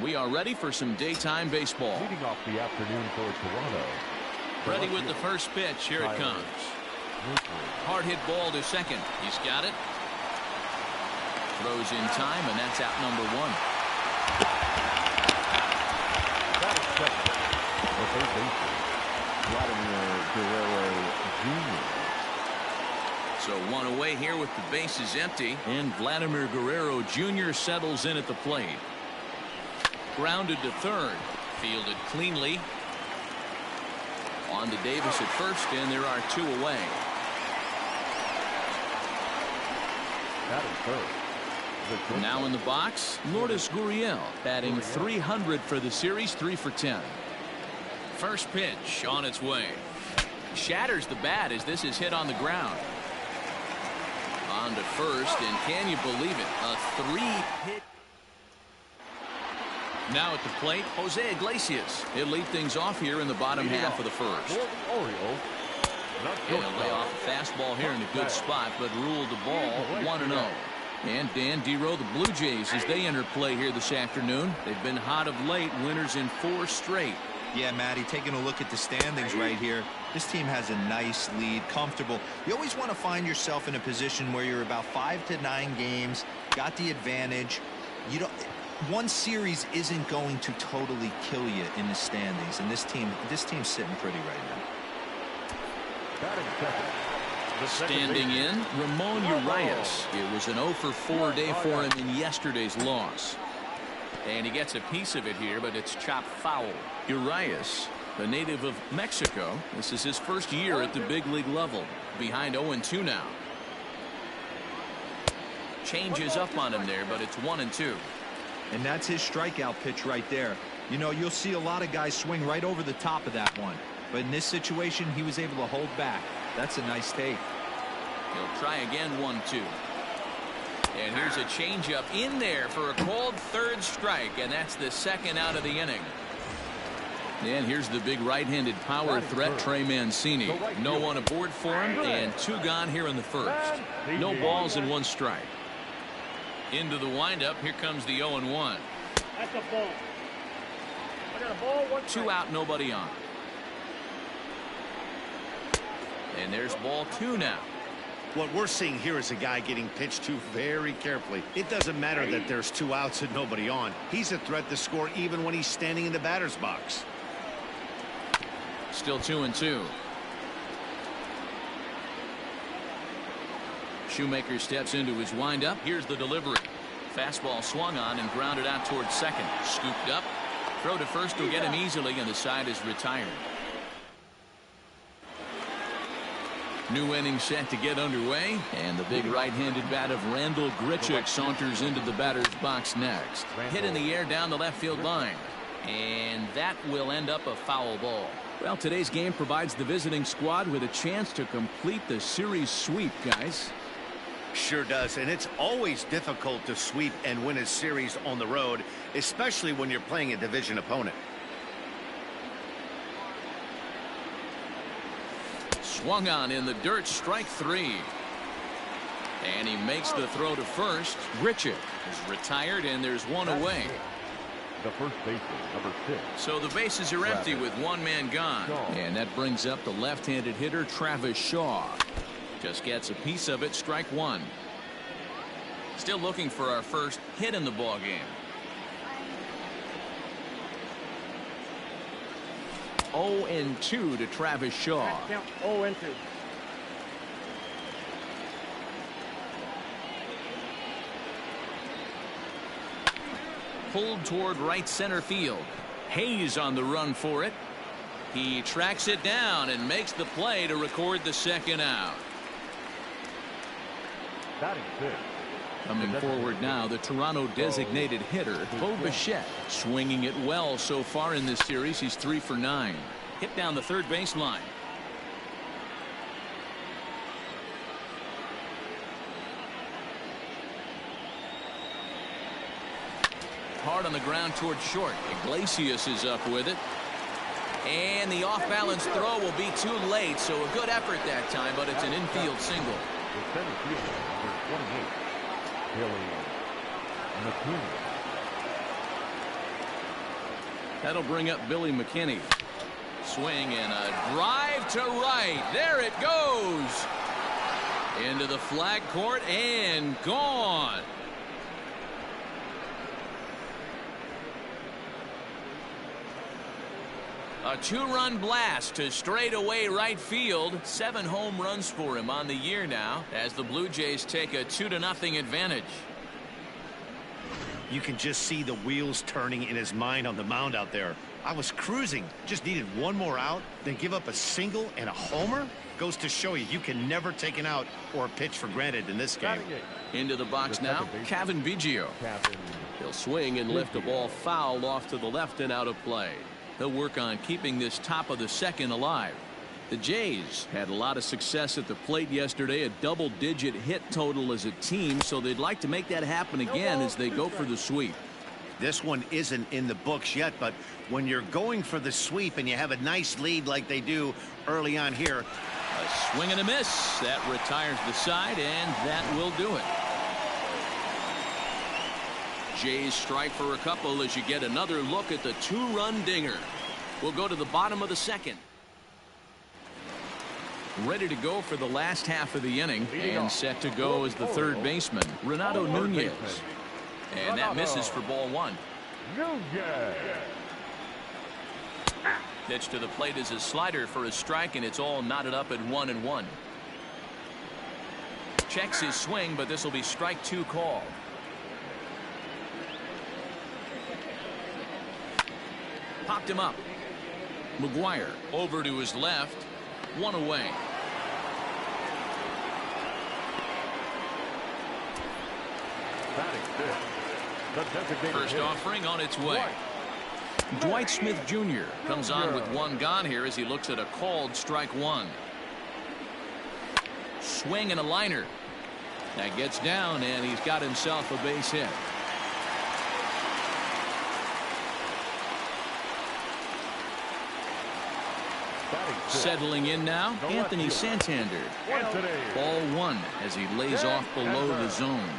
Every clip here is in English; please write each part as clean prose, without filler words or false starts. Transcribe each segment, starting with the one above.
We are ready for some daytime baseball. Leading off the afternoon for Toronto. Ready with the first pitch. Here it comes. Hard hit ball to second. He's got it. Throws in time, and that's out number one. That is second. The third baseman, Vladimir Guerrero Jr. So one away here with the bases empty, and Vladimir Guerrero Jr. settles in at the plate. Grounded to third. Fielded cleanly. On to Davis at first, and there are two away. That is third. Now in the box, Lourdes Gurriel batting .300 for the series, 3 for 10. First pitch on its way. Shatters the bat as this is hit on the ground. On to first, and can you believe it? A 3-hit. Now at the plate, Jose Iglesias. He'll lead things off here in the bottom half of the first. He'll lay off a fastball here in a good spot, but ruled the ball 1-0. And Dan Dero, the Blue Jays, as they enter play here this afternoon. They've been hot of late, winners in 4 straight. Yeah, Matty, taking a look at the standings right here. This team has a nice lead, comfortable. You always want to find yourself in a position where you're about 5 to 9 games, got the advantage. You don't. One series isn't going to totally kill you in the standings, and this team's sitting pretty right now. Standing in, Ramon Urias. It was an 0 for 4 day for him in yesterday's loss. And he gets a piece of it here, but it's chopped foul. Urias, a native of Mexico. This is his first year at the big league level. Behind 0-2 now. Changes up on him there, but it's 1-2. And that's his strikeout pitch right there. You know, you'll see a lot of guys swing right over the top of that one. But in this situation, he was able to hold back. That's a nice take. He'll try again, 1-2. And here's a changeup in there for a called third strike, and that's the second out of the inning. And here's the big right-handed power threat, Trey Mancini. No one aboard for him, and 2 gone here in the first. No balls and 1 strike. Into the windup, here comes the 0-1. That's a ball. I got a ball, 1 strike. 2 out, nobody on. And there's ball 2 now. What we're seeing here is a guy getting pitched to very carefully. It doesn't matter that there's 2 outs and nobody on. He's a threat to score even when he's standing in the batter's box. Still 2-2. Shoemaker steps into his windup. Here's the delivery. Fastball swung on and grounded out towards second. Scooped up. Throw to first will get him easily, and the side is retired. New inning set to get underway, and the big right-handed bat of Randal Grichuk saunters into the batter's box next. Hit in the air down the left field line, and that will end up a foul ball. Well, today's game provides the visiting squad with a chance to complete the series sweep, guys. Sure does, and it's always difficult to sweep and win a series on the road, especially when you're playing a division opponent. Swung on in the dirt, strike 3. And he makes the throw to first. Grichuk is retired, and there's 1 away. The first baseman, number 6. So the bases are empty with 1 man gone. And that brings up the left-handed hitter, Travis Shaw. Just gets a piece of it, strike 1. Still looking for our first hit in the ball game. 0-2 to Travis Shaw. Count 0-2. Pulled toward right center field. Hayes on the run for it. He tracks it down and makes the play to record the second out. Batting 6. Coming forward now, the Toronto designated hitter, Bo Bichette, swinging it well so far in this series. He's 3 for 9. Hit down the third baseline. Hard on the ground towards short. Iglesias is up with it. And the off-balance throw will be too late, so a good effort that time, but it's an infield single. The center fielder, number 28, Billy McKinney. That'll bring up Billy McKinney. Swing and a drive to right. There it goes. Into the flag court and gone. A 2-run blast to straightaway right field. 7 home runs for him on the year now as the Blue Jays take a 2-0 advantage. You can just see the wheels turning in his mind on the mound out there. I was cruising, just needed one more out, then give up a single and a homer. Goes to show you can never take an out or a pitch for granted in this game. Into the box now, Cavan Biggio. He'll swing and lift a ball foul off to the left and out of play. He'll work on keeping this top of the second alive. The Jays had a lot of success at the plate yesterday, a double-digit hit total as a team, so they'd like to make that happen again as they go for the sweep. This one isn't in the books yet, but when you're going for the sweep and you have a nice lead like they do early on here. A swing and a miss. That retires the side, and that will do it. Jays strike for a couple as you get another look at the 2-run dinger. We'll go to the bottom of the second. Ready to go for the last half of the inning and set to go as the third baseman, Renato Nunez. And that misses for ball 1. Pitch to the plate is a slider for a strike, and it's all knotted up at 1-1. Checks his swing, but this will be strike 2 called. Popped him up. McGuire over to his left. 1 away. First offering on its way. Dwight Smith Jr. comes on with 1 gone here as he looks at a called strike 1. Swing and a liner. That gets down, and he's got himself a base hit. Settling in now, Anthony Santander. Ball 1 as he lays off below the zone.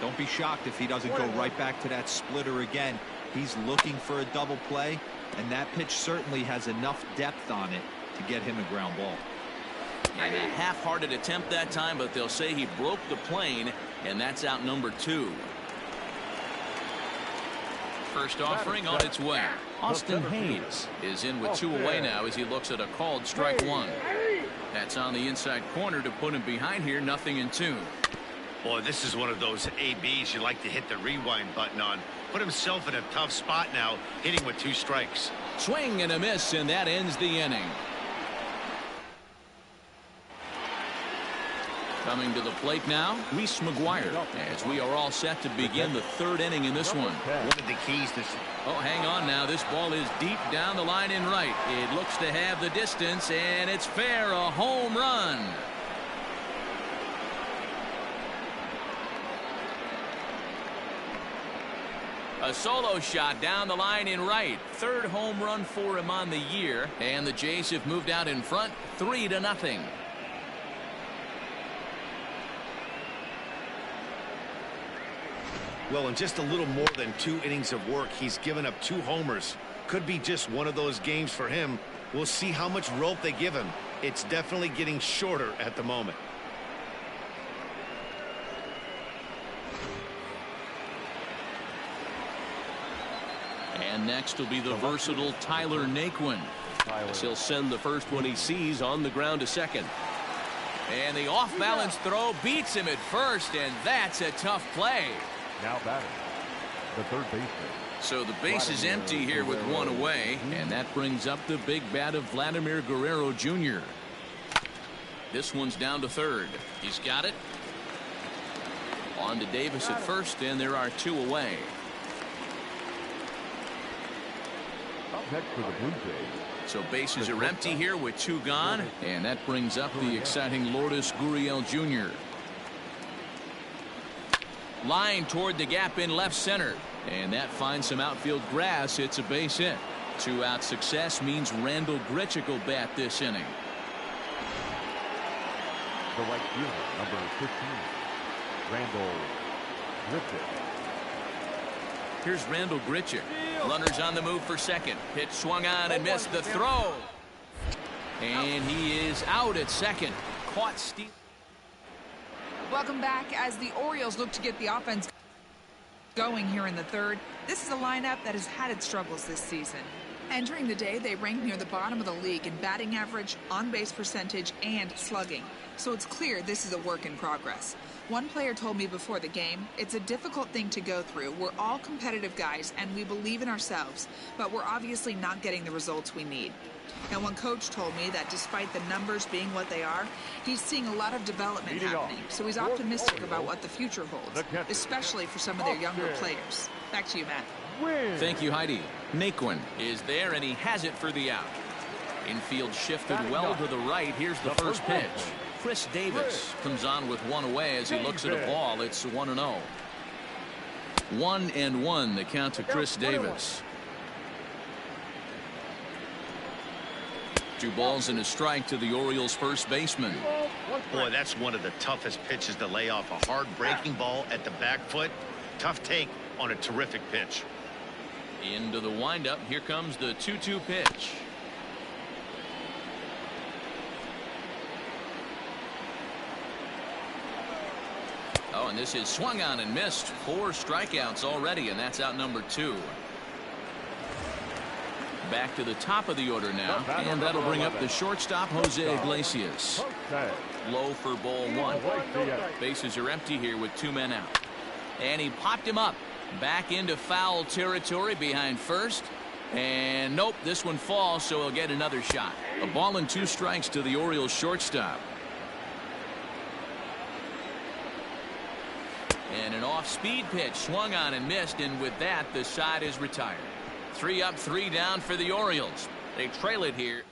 Don't be shocked if he doesn't go right back to that splitter again. He's looking for a double play, and that pitch certainly has enough depth on it to get him a ground ball. And a half-hearted attempt that time, but they'll say he broke the plane, and that's out number 2. First offering on its way. Austin Hayes is in with 2 away now as he looks at a called strike 1. That's on the inside corner to put him behind here, 0-2. Boy, this is one of those ABs you like to hit the rewind button on. Put himself in a tough spot now, hitting with 2 strikes. Swing and a miss, and that ends the inning. Coming to the plate now, Reese McGuire, as we are all set to begin the 3rd inning in this one. One of the keys to... Oh, hang on now. This ball is deep down the line in right. It looks to have the distance, and it's fair, a home run. A solo shot down the line in right. 3rd home run for him on the year, and the Jays have moved out in front 3-0. Well, in just a little more than 2 innings of work, he's given up 2 homers. Could be just one of those games for him. We'll see how much rope they give him. It's definitely getting shorter at the moment. And next will be the versatile Tyler Naquin. As he'll send the first one he sees on the ground to second. And the off-balance throw beats him at first, and that's a tough play. Now batting, the third baseman. So the base is empty here with 1 away, and that brings up the big bat of Vladimir Guerrero Jr. This one's down to 3rd. He's got it. On to Davis at first, and there are 2 away. Up next for the Blue Jays. So bases are empty here with 2 gone, and that brings up the exciting Lourdes Gurriel Jr. Line toward the gap in left center, and that finds some outfield grass. It's a base hit. 2-out success means Randal Grichuk will bat this inning. The right fielder, number 15, Randal Grichuk. Here's Randal Grichuk. Runners on the move for second. Pitch swung on and missed the throw. And he is out at second. Caught steal. Welcome back as the Orioles look to get the offense going here in the third. This is a lineup that has had its struggles this season. Entering the day, they rank near the bottom of the league in batting average, on-base percentage, and slugging. So it's clear this is a work in progress. One player told me before the game, it's a difficult thing to go through. We're all competitive guys, and we believe in ourselves, but we're obviously not getting the results we need. And one coach told me that despite the numbers being what they are, he's seeing a lot of development happening. So he's optimistic about what the future holds, especially for some of their younger players. Back to you, Matt. Thank you, Heidi. Naquin is there, and he has it for the out. Infield shifted well to the right. Here's the first pitch. Chris Davis comes on with one away as he looks at a ball. It's 1-0. 1-1 the count to Chris Davis. 2 balls and a strike to the Orioles first baseman. Boy, that's one of the toughest pitches to lay off. A hard breaking ball at the back foot. Tough take on a terrific pitch. Into the windup. Here comes the 2-2 pitch. Oh, and this is swung on and missed. 4 strikeouts already, and that's out number 2. Back to the top of the order now, and that'll bring up the shortstop, Jose Iglesias. Low for ball 1. Bases are empty here with 2 men out. And he popped him up. Back into foul territory behind first. And nope, this one falls, so he'll get another shot. A ball and 2 strikes to the Orioles shortstop. And an off-speed pitch swung on and missed, and with that, the side is retired. 3 up, 3 down for the Orioles. They trail it here.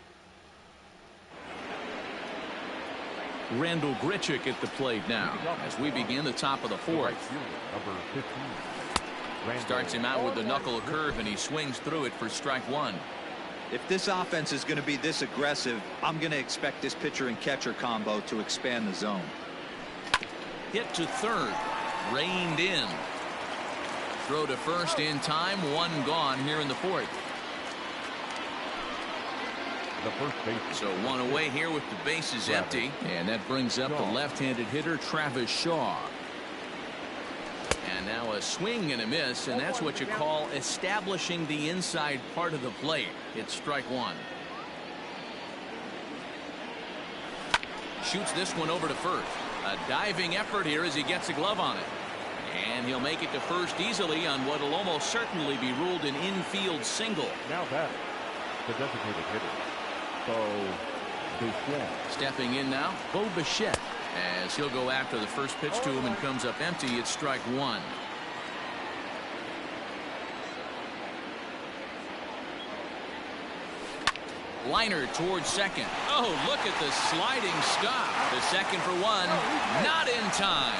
Randall Grichuk at the plate now as we begin the top of the 4th. Number 15. Starts him out with the knuckle curve, and he swings through it for strike 1. If this offense is going to be this aggressive, I'm going to expect this pitcher and catcher combo to expand the zone. Hit to third. Reined in. Throw to first in time. 1 gone here in the 4th. The first baseman. So 1 away here with the bases empty. And that brings up the left-handed hitter Travis Shaw. And now a swing and a miss, and that's what you call establishing the inside part of the plate. It's strike 1. Shoots this one over to first. A diving effort here as he gets a glove on it. And he'll make it to first easily on what will almost certainly be ruled an infield single. Now that the designated hitter, Bo Bichette. Stepping in now, Bo Bichette, as he'll go after the first pitch to him and comes up empty. It's strike 1. Liner towards second. Oh, look at the sliding stop. The second for 1. Not in time.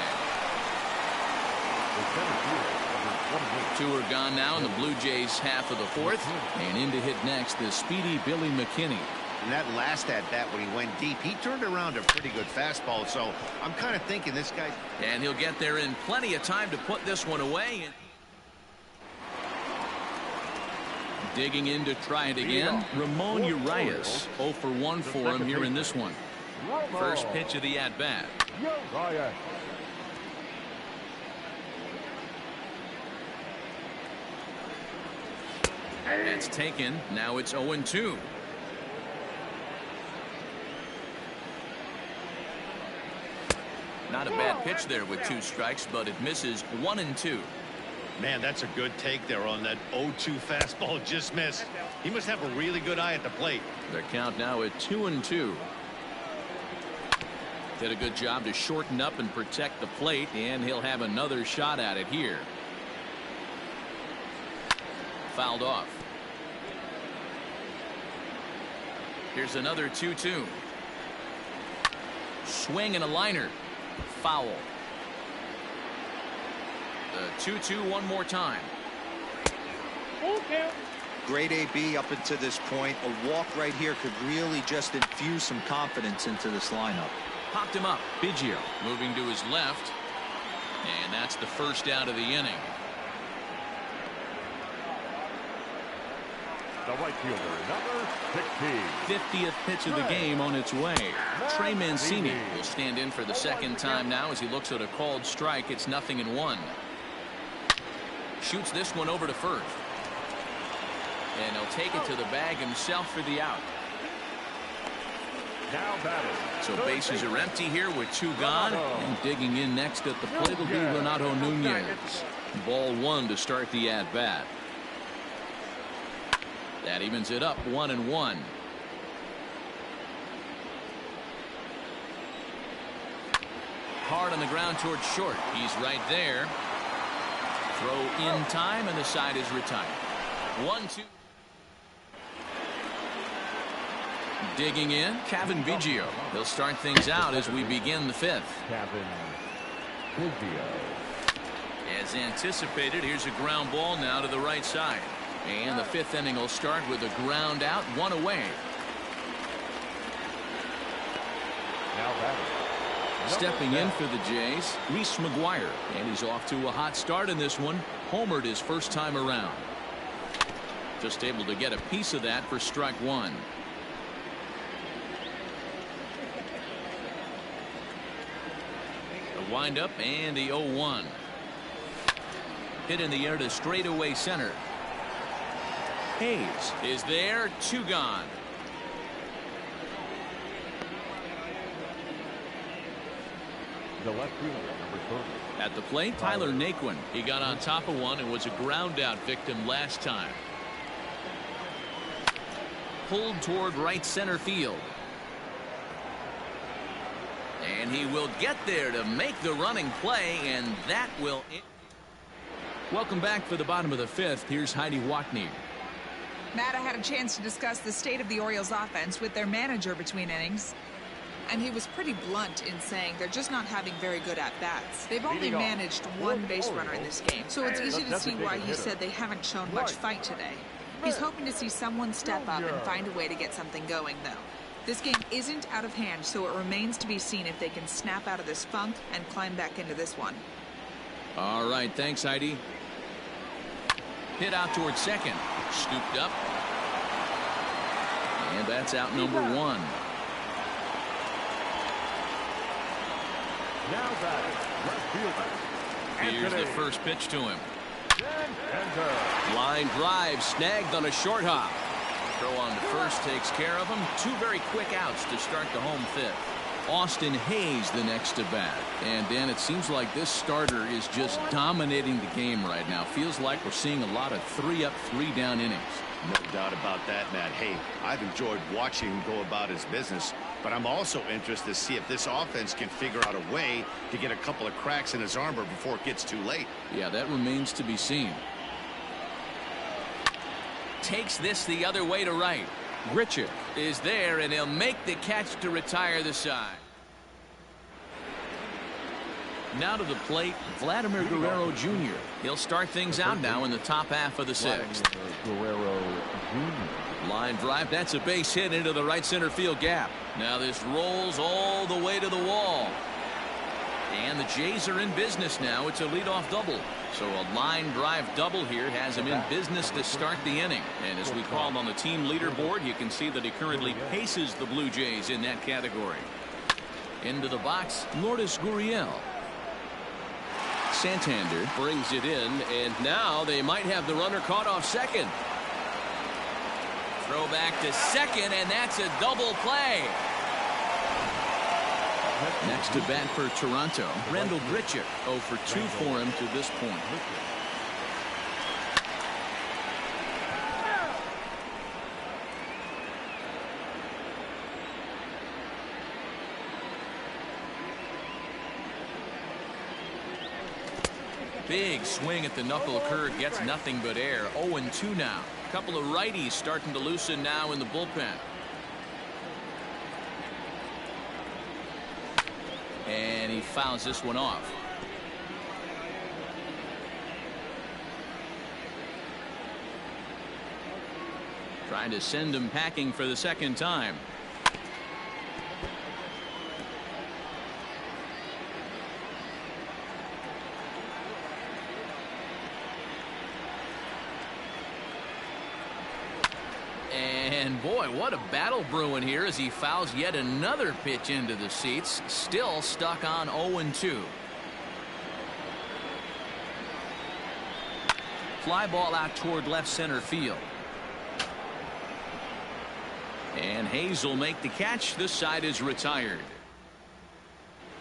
2 are gone now in the Blue Jays half of the 4th. And in to hit next, the speedy Billy McKinney. And that last at bat when he went deep, he turned around a pretty good fastball. So I'm kind of thinking this guy. And he'll get there in plenty of time to put this one away. Digging in to try it again. Ramon Urias. 0 for 1 for him here in this one. First pitch of the at-bat. That's taken. Now it's 0-2. Not a bad pitch there with 2 strikes, but it misses 1-2. Man, that's a good take there on that 0-2 fastball. Just missed. He must have a really good eye at the plate. Their count now at 2-2. Did a good job to shorten up and protect the plate, and he'll have another shot at it here. Fouled off. Here's another 2-2. Swing and a liner. Foul. The 2-2 one more time. Great AB up until this point. A walk right here could really just infuse some confidence into this lineup. Popped him up. Biggio moving to his left. And that's the first out of the inning. the right fielder, number 16. 50th pitch of the game on its way. Trey Mancini will stand in for the second time now as he looks at a called strike. It's 0-1. Shoots this one over to first. And he'll take it to the bag himself for the out. Now batting. So bases are empty here with 2 gone. And digging in next at the plate will be Renato Nunez. Ball 1 to start the at-bat. That evens it up 1-1. Hard on the ground towards short. He's right there. Throw in time, and the side is retired. 1-2. Digging in, Cavan Biggio. He'll start things out as we begin the 5th. Cavan Biggio. As anticipated, here's a ground ball now to the right side. And the 5th inning will start with a ground out, 1 away. Now batting. Stepping in for the Jays, Reese McGuire. And he's off to a hot start in this one. Homered his first time around. Just able to get a piece of that for strike 1. The windup and the 0-1. Hit in the air to straightaway center. Hayes is there, 2 gone. The left fielder, number 30. At the plate, Tyler Naquin. He got on top of one and was a ground out victim last time. Pulled toward right center field. And he will get there to make the running play, and that will... Welcome back for the bottom of the 5th. Here's Heidi Watney. Matt, I had a chance to discuss the state of the Orioles offense with their manager between innings. And he was pretty blunt in saying they're just not having very good at-bats. They've only managed 1 base runner in this game, so it's easy to see why he said they haven't shown much fight today. He's hoping to see someone step up and find a way to get something going, though. This game isn't out of hand, so it remains to be seen if they can snap out of this funk and climb back into this one. All right, thanks, Heidi. Hit out towards second. Scooped up. And that's out number 1. Now batting, left fielder. Here's Anthony. the first pitch to him. Enter. Line drive snagged on a short hop. Throw on to first takes care of him. 2 very quick outs to start the home 5th. Austin Hayes the next to bat. And Dan, it seems like this starter is just dominating the game right now. Feels like we're seeing a lot of 3 up, 3 down innings. No doubt about that, Matt. Hey, I've enjoyed watching him go about his business, but I'm also interested to see if this offense can figure out a way to get a couple of cracks in his armor before it gets too late. Yeah, that remains to be seen. Takes this the other way to right. Grichuk is there, and he'll make the catch to retire the side. Now to the plate, Vladimir Guerrero Jr. He'll start things out now in the top half of the 6th. Guerrero Jr. Line drive, that's a base hit into the right center field gap. Now this rolls all the way to the wall. And the Jays are in business now. It's a leadoff double. So a line drive double here has him in business to start the inning. And as we called on the team leaderboard, you can see that he currently paces the Blue Jays in that category. Into the box, Lourdes Gurriel. Santander brings it in, and now they might have the runner caught off second. Throw back to second, and that's a double play. Next to bat for Toronto, Randall Grichuk, 0 for 2 for him to this point. Big swing at the knuckle curve, gets nothing but air. 0-2 now. A couple of righties starting to loosen now in the bullpen. And he fouls this one off. Trying to send him packing for the second time. And boy, what a battle brewing here as he fouls yet another pitch into the seats. Still stuck on 0-2. Fly ball out toward left center field. And Hayes will make the catch. This side is retired.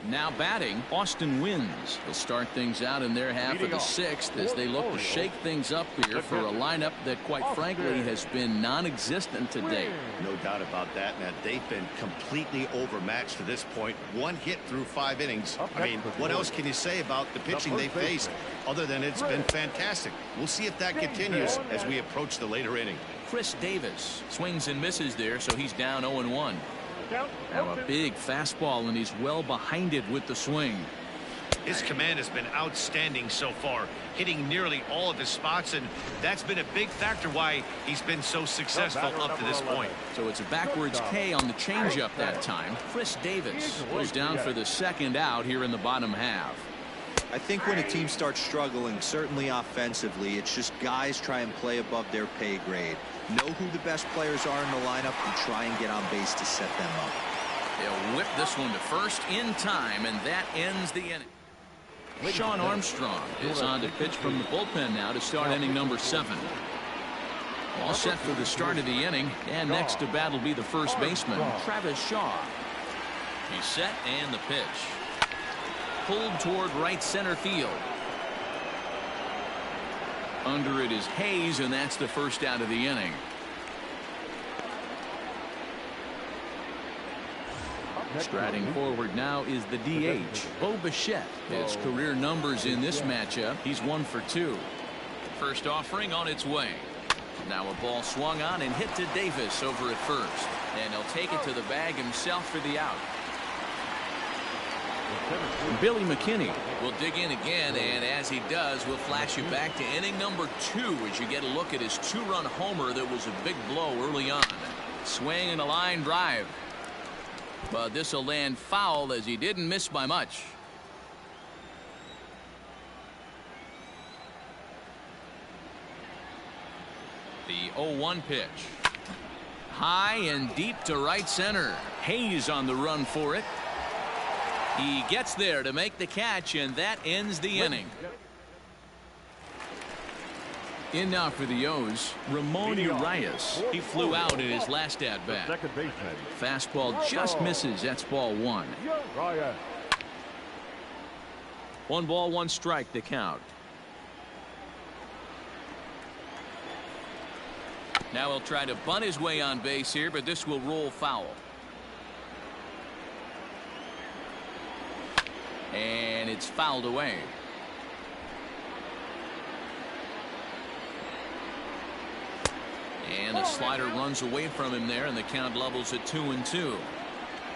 Now batting, Austin Wynns. He'll start things out in their half of the sixth as they look to shake things up here for a lineup that, quite frankly, has been non-existent today. No doubt about that, Matt. They've been completely overmatched to this point. One hit through 5 innings. I mean, what else can you say about the pitching they faced other than it's been fantastic? We'll see if that continues as we approach the later inning. Chris Davis swings and misses there, so he's down 0-1. Now a big fastball, and he's well behind it with the swing. His command has been outstanding so far, hitting nearly all of his spots, and that's been a big factor why he's been so successful up to this point. So it's a backwards K on the changeup that time. Chris Davis goes down for the second out here in the bottom half. I think when a team starts struggling, certainly offensively, it's just guys try and play above their pay grade. Know who the best players are in the lineup and try and get on base to set them up. They'll whip this one to first in time, and that ends the inning. Sean Armstrong is on to pitch from the bullpen now to start inning number 7. All set for the start of the inning, and next to bat will be the first baseman, Travis Shaw. He's set, and the pitch. Pulled toward right center field. Under it is Hayes, and that's the first out of the inning. Striding forward now is the DH, Bo Bichette. His career numbers in this matchup, he's 1 for 2. First offering on its way. Now a ball swung on and hit to Davis over at first. And he'll take it to the bag himself for the out. Billy McKinney will dig in again, and as he does, we'll flash you back to inning number 2 as you get a look at his 2-run homer that was a big blow early on. Swing and a line drive. But this will land foul as he didn't miss by much. The 0-1 pitch. High and deep to right center. Hayes on the run for it. He gets there to make the catch, and that ends the inning. In now for the O's, Ramon Urias. He flew out in his last at-bat. Fastball just misses. That's ball 1. 1 ball, 1 strike, the count. Now he'll try to bunt his way on base here, but this will roll foul. And it's fouled away. And the slider runs away from him there, and the count levels at 2-2.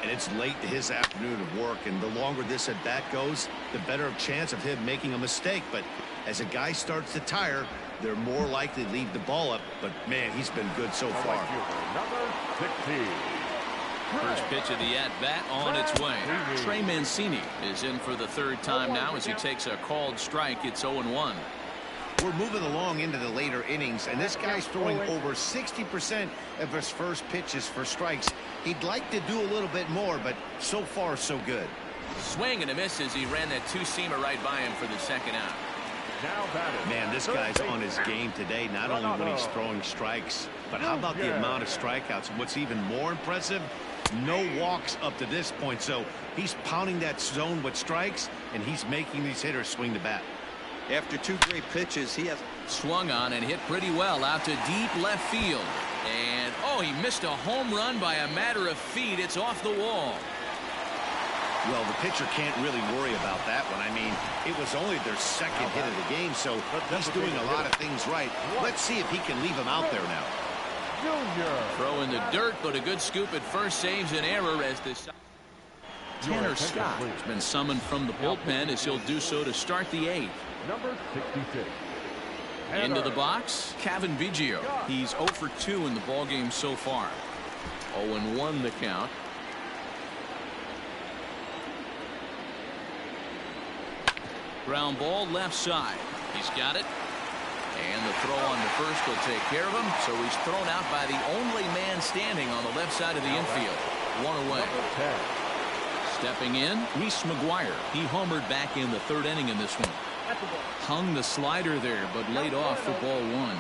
And it's late to his afternoon of work, and the longer this at bat goes, the better of chance of him making a mistake. But as a guy starts to tire, they're more likely to leave the ball up. But man, he's been good so far. Number 16. First pitch of the at-bat on its way. Trey Mancini is in for the 3rd time now as he takes a called strike. It's 0-1. We're moving along into the later innings, and this guy's throwing over 60% of his first pitches for strikes. He'd like to do a little bit more, but so far so good. Swing and a miss as he ran that 2-seamer right by him for the 2nd out. Man, this guy's on his game today, not only when he's throwing strikes, but how about the amount of strikeouts? What's even more impressive, no walks up to this point. So he's pounding that zone with strikes, and he's making these hitters swing the bat. After 2 great pitches, he has swung on and hit pretty well out to deep left field. And oh, he missed a home run by a matter of feet. It's off the wall. Well, the pitcher can't really worry about that one. I mean, it was only their 2nd hit of the game, so he's doing a lot of things right. Let's see if he can leave him out there now. Throw in the dirt, but a good scoop at first saves an error as this. Tanner Scott has been summoned from the bullpen as he'll do so to start the 8th. Number 66. Into the box, Cavan Biggio. He's 0 for 2 in the ballgame so far. 0-1 the count. Ground ball left side. He's got it. And the throw on to first will take care of him. So he's thrown out by the only man standing on the left side of the infield. One away. Stepping in, Reese McGuire. He homered back in the third inning in this one. Hung the slider there, but laid off for ball one.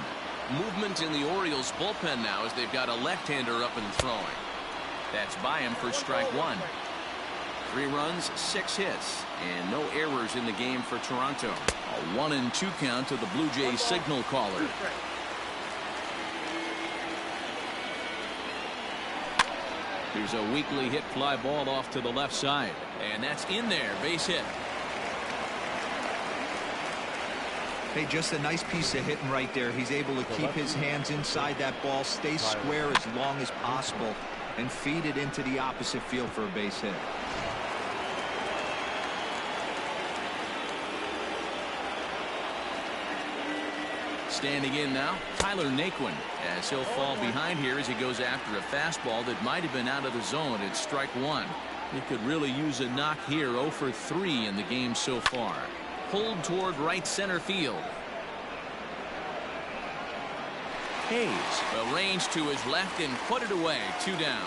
Movement in the Orioles bullpen now as they've got a left-hander up and throwing. That's by him for strike one. 3 runs, 6 hits, and no errors in the game for Toronto. A 1-2 count to the Blue Jays signal caller. Here's a weakly hit fly ball off to the left side, and that's in there. Base hit. Hey, just a nice piece of hitting right there. He's able to keep his hands inside that ball, stay square as long as possible, and feed it into the opposite field for a base hit. Standing in now, Tyler Naquin, as he'll fall behind here as he goes after a fastball that might have been out of the zone. It's strike one. He could really use a knock here. 0 for 3 in the game so far. Pulled toward right center field. Hayes arranged to his left and put it away. 2 down.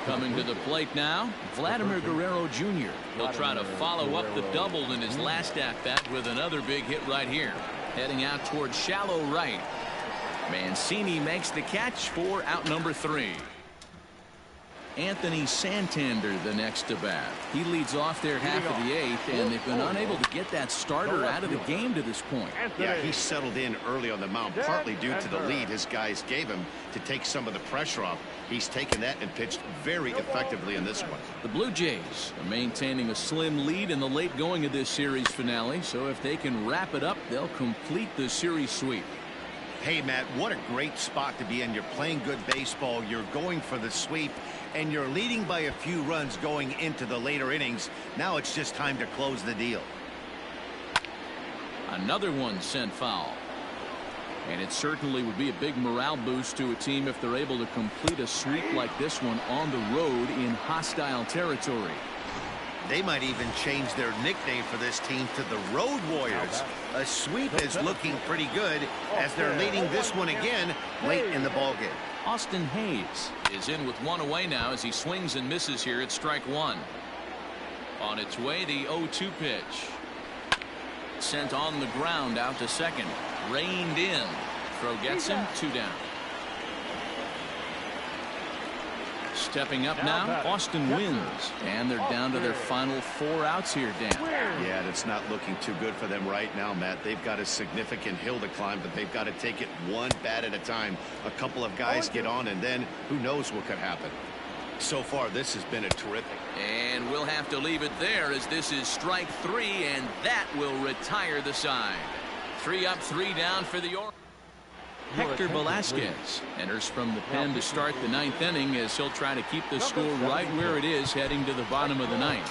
Coming to the plate now, Vladimir Guerrero Jr. He'll try to follow up the double in his last at-bat with another big hit right here. Heading out towards shallow right. Mancini makes the catch for out number 3. Anthony Santander the next to bat. He leads off their half of the 8th, and they've been unable to get that starter out of the game to this point. Yeah, he settled in early on the mound, partly due to the lead his guys gave him to take some of the pressure off. He's taken that and pitched very effectively in this one. The Blue Jays are maintaining a slim lead in the late going of this series finale, so if they can wrap it up, they'll complete the series sweep. Hey, Matt, what a great spot to be in. You're playing good baseball. You're going for the sweep, and you're leading by a few runs going into the later innings. Now it's just time to close the deal. Another one sent foul. And it certainly would be a big morale boost to a team if they're able to complete a sweep like this one on the road in hostile territory. They might even change their nickname for this team to the Road Warriors. A sweep is looking pretty good as they're leading this one again late in the ballgame. Austin Hayes is in with 1 away now as he swings and misses here at strike 1. On its way, the 0-2 pitch. Sent on the ground out to second. Reined in. Throw gets him. 2 down. Stepping up now, Austin wins, and they're down to their final 4 outs here, Dan. Yeah, it's not looking too good for them right now, Matt. They've got a significant hill to climb, but they've got to take it one bat at a time. A couple of guys get on, and then who knows what could happen. So far, this has been a terrific. And we'll have to leave it there as this is strike 3, and that will retire the side. 3 up, 3 down for the Orioles. Hector Velasquez enters from the pen to start the 9th inning as he'll try to keep the score right where it is heading to the bottom of the 9th.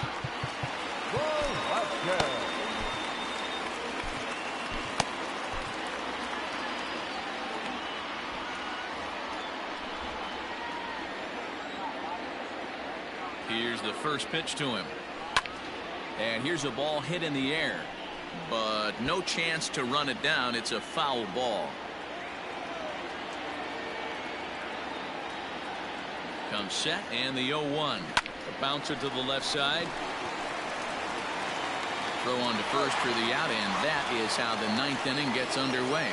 Here's the first pitch to him. And here's a ball hit in the air, but no chance to run it down. It's a foul ball. Comes set and the 0-1. A bouncer to the left side. Throw on to first for the out, and that is how the 9th inning gets underway.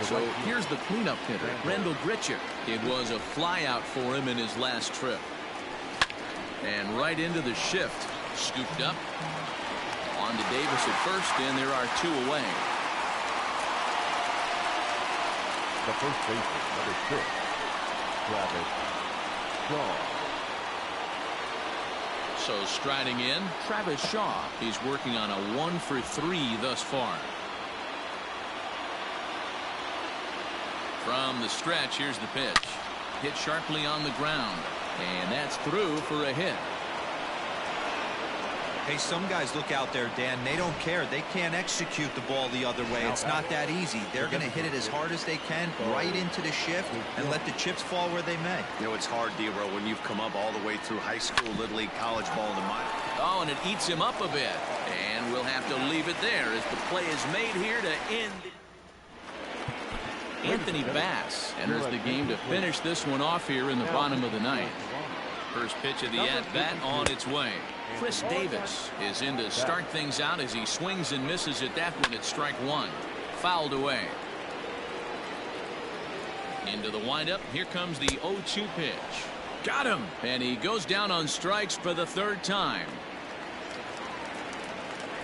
So here's the cleanup hitter, Rendell Grichuk. It was a fly out for him in his last trip. And right into the shift. Scooped up. On to Davis at first, and there are 2 away. The first baseman, number 6, Travis Shaw. So striding in, Travis Shaw. He's working on a 1 for 3 thus far. From the stretch, here's the pitch. Hit sharply on the ground, and that's through for a hit. Hey, some guys look out there, Dan. They don't care. They can't execute the ball the other way. It's not that easy. They're going to hit it as hard as they can right into the shift and let the chips fall where they may. You know, it's hard, D-Row, when you've come up all the way through high school, Little League, college ball, and the minor. Oh, and it eats him up a bit. And we'll have to leave it there as the play is made here to end. Anthony Bass enters the game to finish this one off here in the bottom of the ninth. First pitch of the at-bat on its way. Chris Davis is in to start things out as he swings and misses at that one at strike one. Fouled away. Into the windup. Here comes the 0-2 pitch. Got him. And he goes down on strikes for the third time.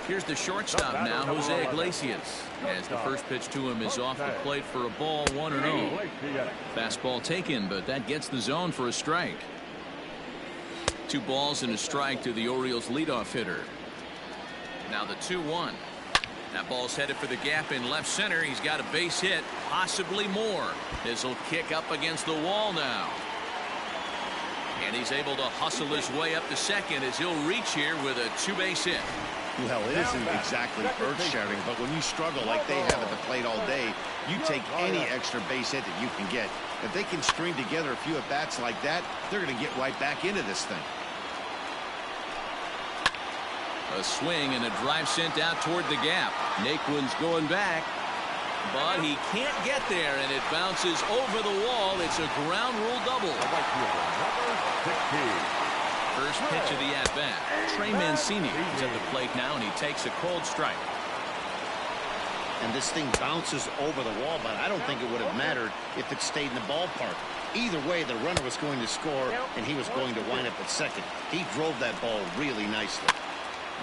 Here's the shortstop now, Jose Iglesias, as the first pitch to him is off the plate for a ball, 1-0. Fastball taken, but that gets the zone for a strike. 2 balls and a strike to the Orioles leadoff hitter. Now the 2-1. That ball's headed for the gap in left center. He's got a base hit, possibly more. This will kick up against the wall now. And he's able to hustle his way up to second as he'll reach here with a 2-base hit. Well, it isn't exactly earth-shattering, but when you struggle like they have at the plate all day, you take any extra base hit that you can get. If they can string together a few at-bats like that, they're going to get right back into this thing. A swing and a drive sent out toward the gap. Naquin's going back, but he can't get there, and it bounces over the wall. It's a ground rule double. First pitch of the at-bat. Trey Mancini is at the plate now, and he takes a cold strike. And this thing bounces over the wall, but I don't think it would have mattered if it stayed in the ballpark. Either way, the runner was going to score, and he was going to wind up at second. He drove that ball really nicely.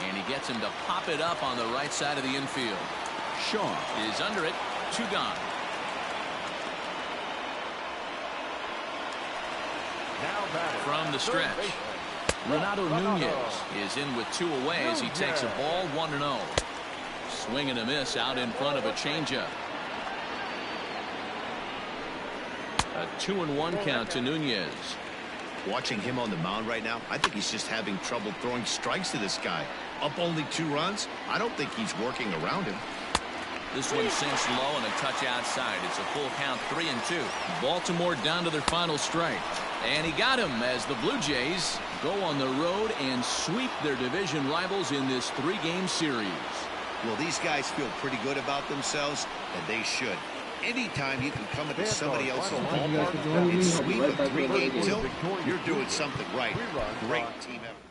And he gets him to pop it up on the right side of the infield. Shaw is under it. 2 gone. From the stretch, Renato Nunez is in with 2 away as he takes a ball, 1-0. Swing and a miss out in front of a changeup. A 2-1 count to Nunez. Watching him on the mound right now, I think he's just having trouble throwing strikes to this guy. Up only 2 runs. I don't think he's working around him. This one sinks low and a touch outside. It's a full count, 3-2. Baltimore down to their final strike. And he got him as the Blue Jays go on the road and sweep their division rivals in this 3-game series. Well, these guys feel pretty good about themselves, and they should. Anytime you can come into somebody else's ballpark and sweep a 3-game tilt, you're doing something right. Great team effort.